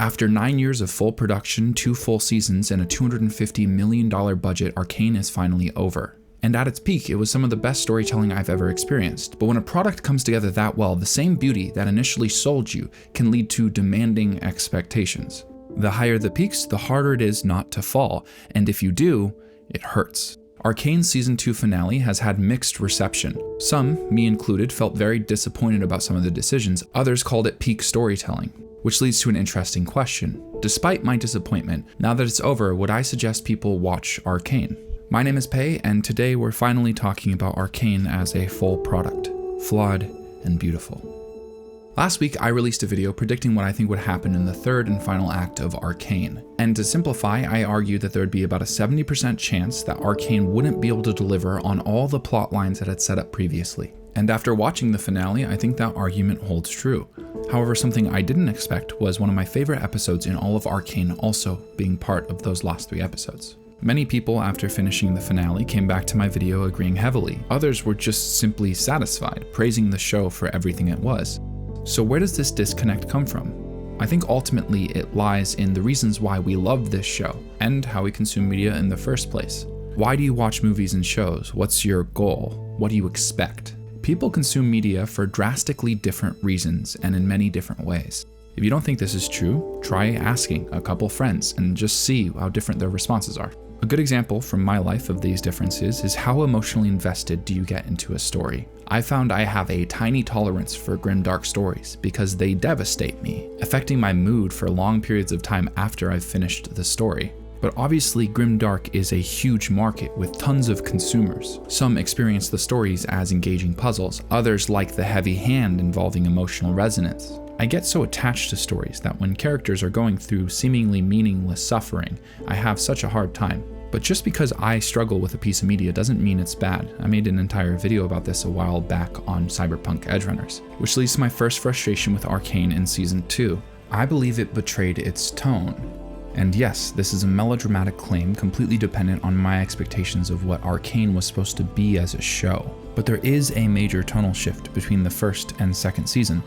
After 9 years of full production, 2 full seasons, and a $250 million budget, Arcane is finally over. And at its peak, it was some of the best storytelling I've ever experienced. But when a product comes together that well, the same beauty that initially sold you can lead to demanding expectations. The higher the peaks, the harder it is not to fall, and if you do, it hurts. Arcane's Season 2 finale has had mixed reception. Some, me included, felt very disappointed about some of the decisions, others called it peak storytelling. Which leads to an interesting question. Despite my disappointment, now that it's over, would I suggest people watch Arcane? My name is Pei, and today we're finally talking about Arcane as a full product, flawed and beautiful. Last week, I released a video predicting what I think would happen in the third and final act of Arcane. And to simplify, I argued that there would be about a 70% chance that Arcane wouldn't be able to deliver on all the plot lines it had set up previously. And after watching the finale, I think that argument holds true. However, something I didn't expect was one of my favorite episodes in all of Arcane also being part of those last 3 episodes. Many people, after finishing the finale, came back to my video agreeing heavily. Others were just simply satisfied, praising the show for everything it was. So where does this disconnect come from? I think ultimately it lies in the reasons why we love this show, and how we consume media in the first place. Why do you watch movies and shows? What's your goal? What do you expect? People consume media for drastically different reasons and in many different ways. If you don't think this is true, try asking a couple friends and just see how different their responses are. A good example from my life of these differences is how emotionally invested do you get into a story. I found I have a tiny tolerance for grim dark stories because they devastate me, affecting my mood for long periods of time after I've finished the story. But obviously grimdark is a huge market with tons of consumers. Some experience the stories as engaging puzzles, others like the heavy hand involving emotional resonance. I get so attached to stories that when characters are going through seemingly meaningless suffering, I have such a hard time. But just because I struggle with a piece of media doesn't mean it's bad. I made an entire video about this a while back on Cyberpunk Edgerunners, which leads to my first frustration with Arcane in Season 2. I believe it betrayed its tone. And yes, this is a melodramatic claim completely dependent on my expectations of what Arcane was supposed to be as a show. But there is a major tonal shift between the first and second season.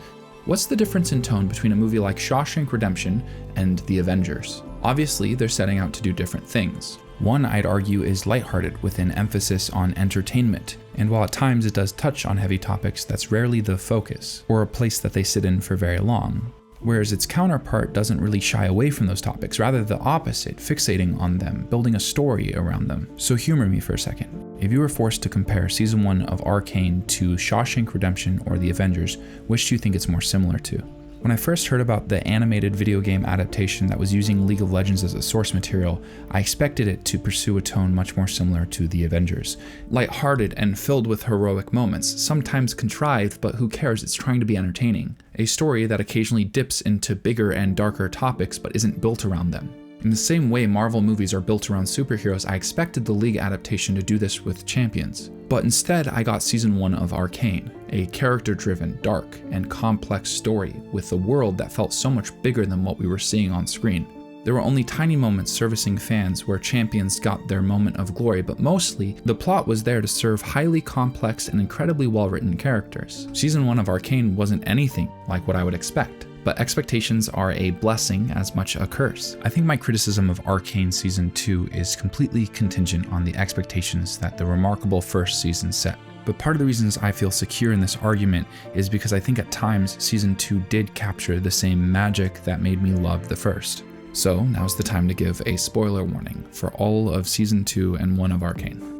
What's the difference in tone between a movie like Shawshank Redemption and The Avengers? Obviously, they're setting out to do different things. One, I'd argue, is lighthearted with an emphasis on entertainment, and while at times it does touch on heavy topics, that's rarely the focus, or a place that they sit in for very long. Whereas its counterpart doesn't really shy away from those topics, rather the opposite, fixating on them, building a story around them. So humor me for a second. If you were forced to compare Season 1 of Arcane to Shawshank Redemption or The Avengers, which do you think it's more similar to? When I first heard about the animated video game adaptation that was using League of Legends as a source material, I expected it to pursue a tone much more similar to The Avengers. Lighthearted and filled with heroic moments, sometimes contrived, but who cares, it's trying to be entertaining. A story that occasionally dips into bigger and darker topics but isn't built around them. In the same way Marvel movies are built around superheroes, I expected the League adaptation to do this with Champions. But instead, I got Season 1 of Arcane, a character-driven, dark, and complex story with a world that felt so much bigger than what we were seeing on screen. There were only tiny moments servicing fans where champions got their moment of glory, but mostly, the plot was there to serve highly complex and incredibly well-written characters. Season 1 of Arcane wasn't anything like what I would expect. But expectations are a blessing as much a curse. I think my criticism of Arcane Season 2 is completely contingent on the expectations that the remarkable first season set. But part of the reasons I feel secure in this argument is because I think at times Season 2 did capture the same magic that made me love the first. So now's the time to give a spoiler warning for all of Season 2 and 1 of Arcane.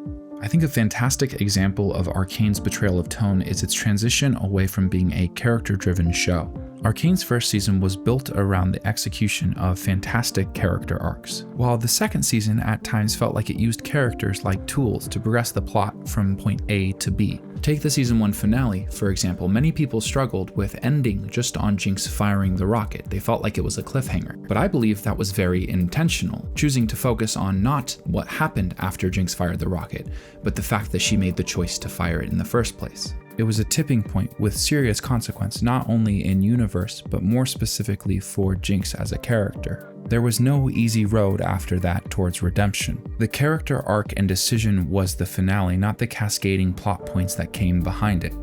I think a fantastic example of Arcane's betrayal of tone is its transition away from being a character-driven show. Arcane's first season was built around the execution of fantastic character arcs, while the second season at times felt like it used characters like tools to progress the plot from point A to B. Take the Season 1 finale, for example. Many people struggled with ending just on Jinx firing the rocket. They felt like it was a cliffhanger. But I believe that was very intentional, choosing to focus on not what happened after Jinx fired the rocket, but the fact that she made the choice to fire it in the first place. It was a tipping point with serious consequence, not only in universe, but more specifically for Jinx as a character. There was no easy road after that towards redemption. The character arc and decision was the finale, not the cascading plot points that came behind it.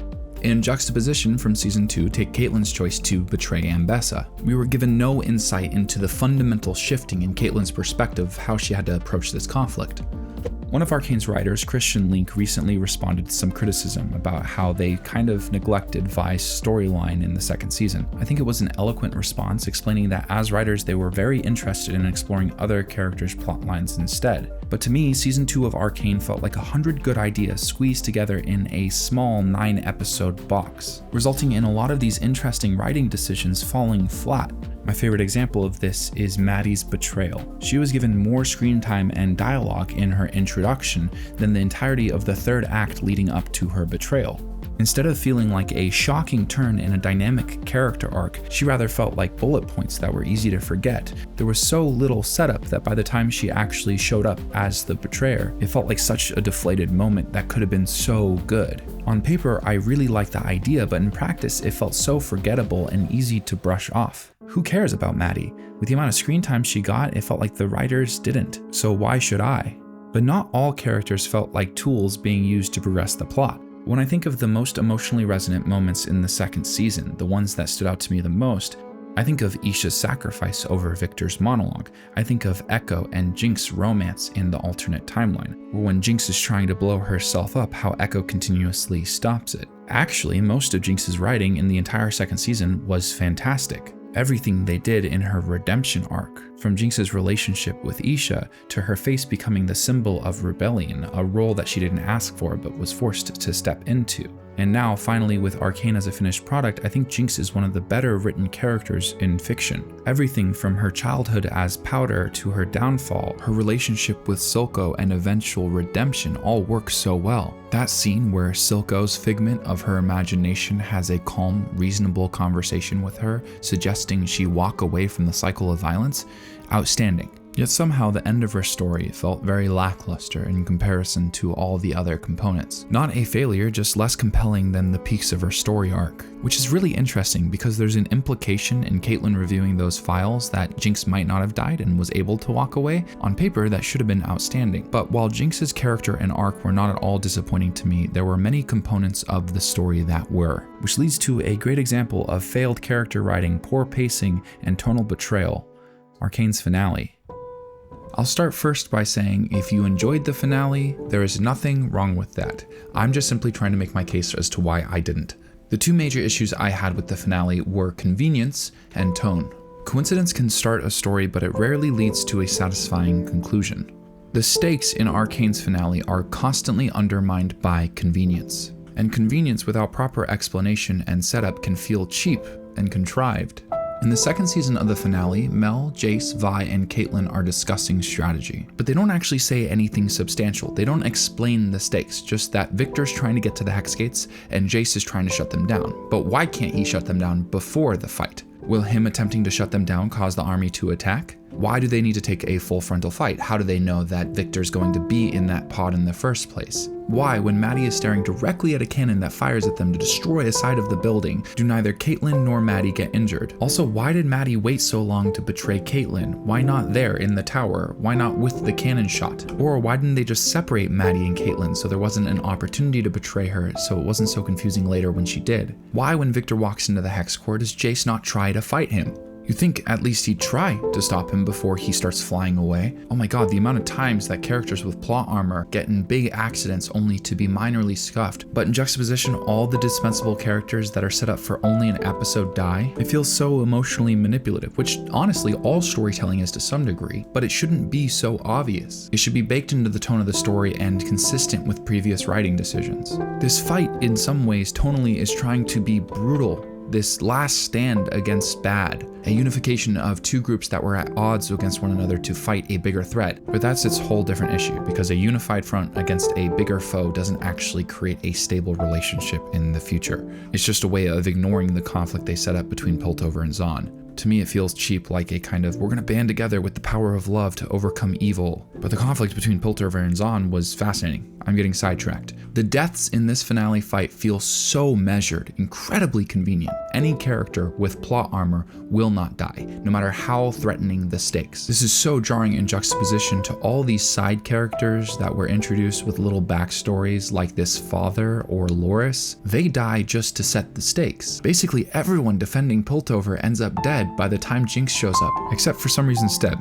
In juxtaposition from Season 2, take Caitlyn's choice to betray Ambessa. We were given no insight into the fundamental shifting in Caitlyn's perspective of how she had to approach this conflict. One of Arcane's writers, Christian Link, recently responded to some criticism about how they kind of neglected Vi's storyline in the second season. I think it was an eloquent response, explaining that as writers they were very interested in exploring other characters' plot lines instead. But to me, Season 2 of Arcane felt like 100 good ideas squeezed together in a small 9-episode box, resulting in a lot of these interesting writing decisions falling flat. My favorite example of this is Maddie's betrayal. She was given more screen time and dialogue in her introduction than the entirety of the third act leading up to her betrayal. Instead of feeling like a shocking turn in a dynamic character arc, she rather felt like bullet points that were easy to forget. There was so little setup that by the time she actually showed up as the betrayer, it felt like such a deflated moment that could have been so good. On paper, I really liked the idea, but in practice, it felt so forgettable and easy to brush off. Who cares about Maddie? With the amount of screen time she got, it felt like the writers didn't, so why should I? But not all characters felt like tools being used to progress the plot. When I think of the most emotionally resonant moments in the second season, the ones that stood out to me the most, I think of Isha's sacrifice over Victor's monologue. I think of Echo and Jinx's romance in the alternate timeline, where when Jinx is trying to blow herself up, how Echo continuously stops it. Actually, most of Jinx's writing in the entire second season was fantastic. Everything they did in her redemption arc, from Jinx's relationship with Isha to her face becoming the symbol of rebellion, a role that she didn't ask for but was forced to step into. And now, finally, with Arcane as a finished product, I think Jinx is one of the better written characters in fiction. Everything from her childhood as Powder to her downfall, her relationship with Silco and eventual redemption all work so well. That scene where Silco's figment of her imagination has a calm, reasonable conversation with her, suggesting she walk away from the cycle of violence, outstanding. Yet somehow the end of her story felt very lackluster in comparison to all the other components. Not a failure, just less compelling than the peaks of her story arc. Which is really interesting because there's an implication in Caitlyn reviewing those files that Jinx might not have died and was able to walk away. On paper, that should have been outstanding. But while Jinx's character and arc were not at all disappointing to me, there were many components of the story that were. Which leads to a great example of failed character writing, poor pacing, and tonal betrayal. Arcane's finale. I'll start first by saying if you enjoyed the finale, there is nothing wrong with that. I'm just simply trying to make my case as to why I didn't. The two major issues I had with the finale were convenience and tone. Coincidence can start a story, but it rarely leads to a satisfying conclusion. The stakes in Arcane's finale are constantly undermined by convenience. And convenience without proper explanation and setup can feel cheap and contrived. In the second season of the finale, Mel, Jace, Vi, and Caitlyn are discussing strategy, but they don't actually say anything substantial. They don't explain the stakes, just that Victor's trying to get to the Hex Gates and Jace is trying to shut them down. But why can't he shut them down before the fight? Will him attempting to shut them down cause the army to attack? Why do they need to take a full frontal fight? How do they know that Victor's going to be in that pod in the first place? Why, when Maddie is staring directly at a cannon that fires at them to destroy a side of the building, do neither Caitlyn nor Maddie get injured? Also, why did Maddie wait so long to betray Caitlyn? Why not there in the tower? Why not with the cannon shot? Or why didn't they just separate Maddie and Caitlyn so there wasn't an opportunity to betray her, so it wasn't so confusing later when she did? Why, when Victor walks into the Hex Core, does Jace not try to fight him? You'd think at least he'd try to stop him before he starts flying away. Oh my god, the amount of times that characters with plot armor get in big accidents only to be minorly scuffed. But in juxtaposition, all the dispensable characters that are set up for only an episode die. It feels so emotionally manipulative, which honestly all storytelling is to some degree, but it shouldn't be so obvious. It should be baked into the tone of the story and consistent with previous writing decisions. This fight, in some ways, tonally is trying to be brutal. This last stand against bad, a unification of two groups that were at odds against one another to fight a bigger threat. But that's its whole different issue, because a unified front against a bigger foe doesn't actually create a stable relationship in the future. It's just a way of ignoring the conflict they set up between Piltover and Zahn. To me, it feels cheap, like a kind of, we're gonna band together with the power of love to overcome evil. But the conflict between Piltover and Zahn was fascinating. I'm getting sidetracked. The deaths in this finale fight feel so measured, incredibly convenient. Any character with plot armor will not die, no matter how threatening the stakes. This is so jarring in juxtaposition to all these side characters that were introduced with little backstories like this father or Loris. They die just to set the stakes. Basically, everyone defending Piltover ends up dead by the time Jinx shows up, except for some reason Stead.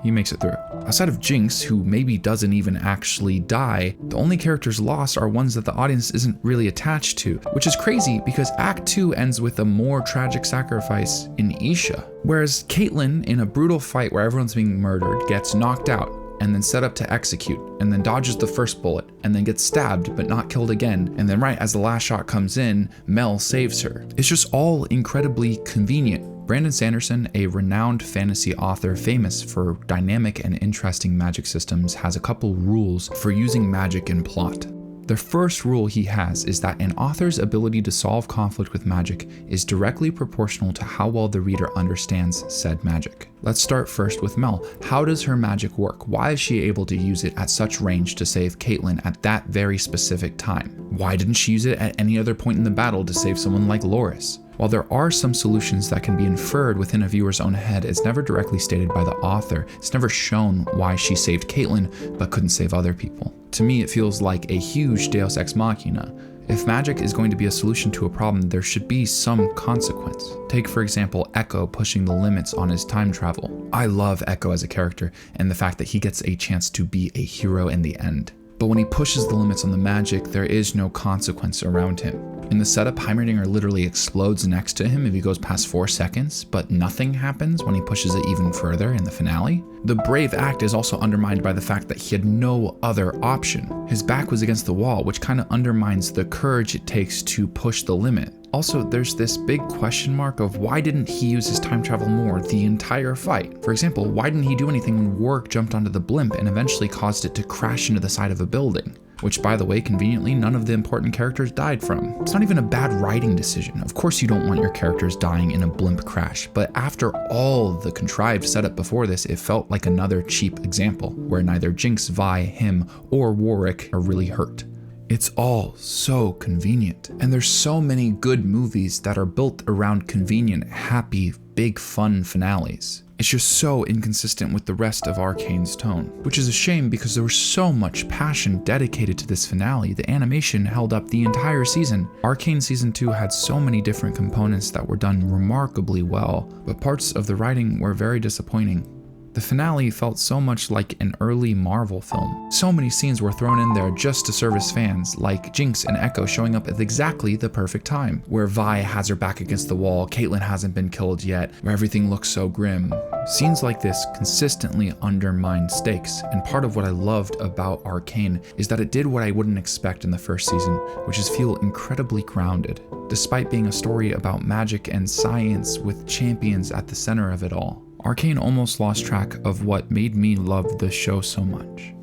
He makes it through. Outside of Jinx, who maybe doesn't even actually die, the only characters lost are ones that the audience isn't really attached to, which is crazy because Act 2 ends with a more tragic sacrifice in Isha. Whereas Caitlyn, in a brutal fight where everyone's being murdered, gets knocked out and then set up to execute, and then dodges the first bullet, and then gets stabbed but not killed again, and then right as the last shot comes in, Mel saves her. It's just all incredibly convenient. Brandon Sanderson, a renowned fantasy author famous for dynamic and interesting magic systems, has a couple rules for using magic in plot. The first rule he has is that an author's ability to solve conflict with magic is directly proportional to how well the reader understands said magic. Let's start first with Mel. How does her magic work? Why is she able to use it at such range to save Caitlyn at that very specific time? Why didn't she use it at any other point in the battle to save someone like Loris? While there are some solutions that can be inferred within a viewer's own head, it's never directly stated by the author. It's never shown why she saved Caitlyn but couldn't save other people. To me, it feels like a huge Deus Ex Machina. If magic is going to be a solution to a problem, there should be some consequence. Take, for example, Echo pushing the limits on his time travel. I love Echo as a character and the fact that he gets a chance to be a hero in the end. But when he pushes the limits on the magic, there is no consequence around him. In the setup, Heimerdinger literally explodes next to him if he goes past 4 seconds, but nothing happens when he pushes it even further in the finale. The brave act is also undermined by the fact that he had no other option. His back was against the wall, which kind of undermines the courage it takes to push the limit. Also, there's this big question mark of why didn't he use his time travel more the entire fight? For example, why didn't he do anything when Warwick jumped onto the blimp and eventually caused it to crash into the side of a building? Which, by the way, conveniently, none of the important characters died from. It's not even a bad writing decision. Of course you don't want your characters dying in a blimp crash, but after all the contrived setup before this, it felt like another cheap example, where neither Jinx, Vi, him, or Warwick are really hurt. It's all so convenient. And there's so many good movies that are built around convenient, happy, big fun finales. It's just so inconsistent with the rest of Arcane's tone, which is a shame because there was so much passion dedicated to this finale. The animation held up the entire season. Arcane Season 2 had so many different components that were done remarkably well, but parts of the writing were very disappointing. The finale felt so much like an early Marvel film. So many scenes were thrown in there just to service fans, like Jinx and Echo showing up at exactly the perfect time, where Vi has her back against the wall, Caitlyn hasn't been killed yet, where everything looks so grim. Scenes like this consistently undermine stakes, and part of what I loved about Arcane is that it did what I wouldn't expect in the first season, which is feel incredibly grounded, despite being a story about magic and science with champions at the center of it all. Arcane almost lost track of what made me love the show so much.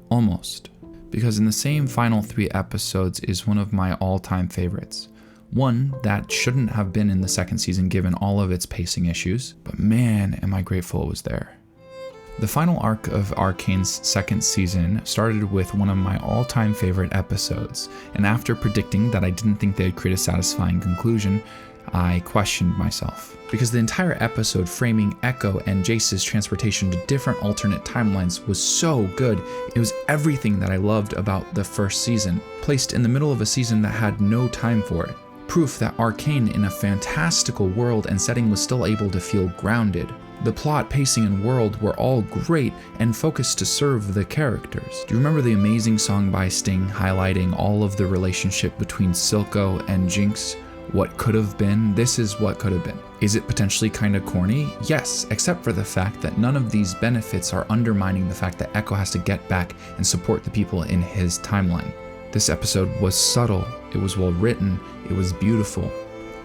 Almost. Because in the same final 3 episodes is one of my all-time favorites. One that shouldn't have been in the second season given all of its pacing issues, but man, am I grateful it was there. The final arc of Arcane's second season started with one of my all-time favorite episodes, and after predicting that I didn't think they'd create a satisfying conclusion, I questioned myself. Because the entire episode framing Echo and Jace's transportation to different alternate timelines was so good. It was everything that I loved about the first season, placed in the middle of a season that had no time for it. Proof that Arcane in a fantastical world and setting was still able to feel grounded. The plot, pacing, and world were all great and focused to serve the characters. Do you remember the amazing song by Sting highlighting all of the relationship between Silco and Jinx? What could have been, this is what could have been. Is it potentially kinda corny? Yes, except for the fact that none of these benefits are undermining the fact that Echo has to get back and support the people in his timeline. This episode was subtle, it was well written, it was beautiful,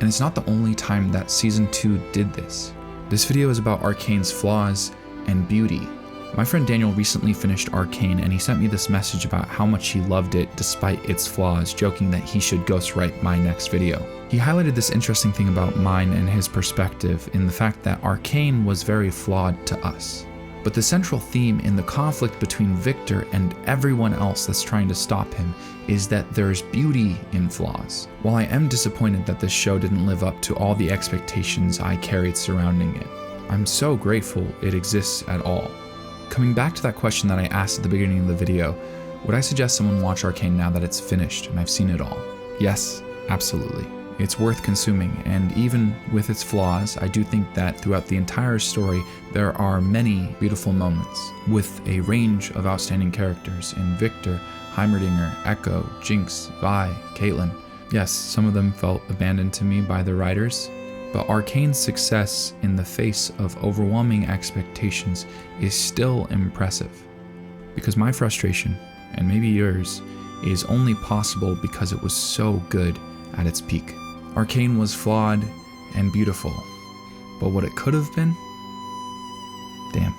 and it's not the only time that Season 2 did this. This video is about Arcane's flaws and beauty. My friend Daniel recently finished Arcane, and he sent me this message about how much he loved it despite its flaws, joking that he should ghostwrite my next video. He highlighted this interesting thing about mine and his perspective in the fact that Arcane was very flawed to us. But the central theme in the conflict between Victor and everyone else that's trying to stop him is that there's beauty in flaws. While I am disappointed that this show didn't live up to all the expectations I carried surrounding it, I'm so grateful it exists at all. Coming back to that question that I asked at the beginning of the video, would I suggest someone watch Arcane now that it's finished and I've seen it all? Yes, absolutely. It's worth consuming, and even with its flaws, I do think that throughout the entire story, there are many beautiful moments, with a range of outstanding characters in Victor, Heimerdinger, Echo, Jinx, Vi, Caitlyn. Yes, some of them felt abandoned to me by the writers, but Arcane's success in the face of overwhelming expectations is still impressive. Because my frustration, and maybe yours, is only possible because it was so good at its peak. Arcane was flawed and beautiful, but what it could have been? Damn.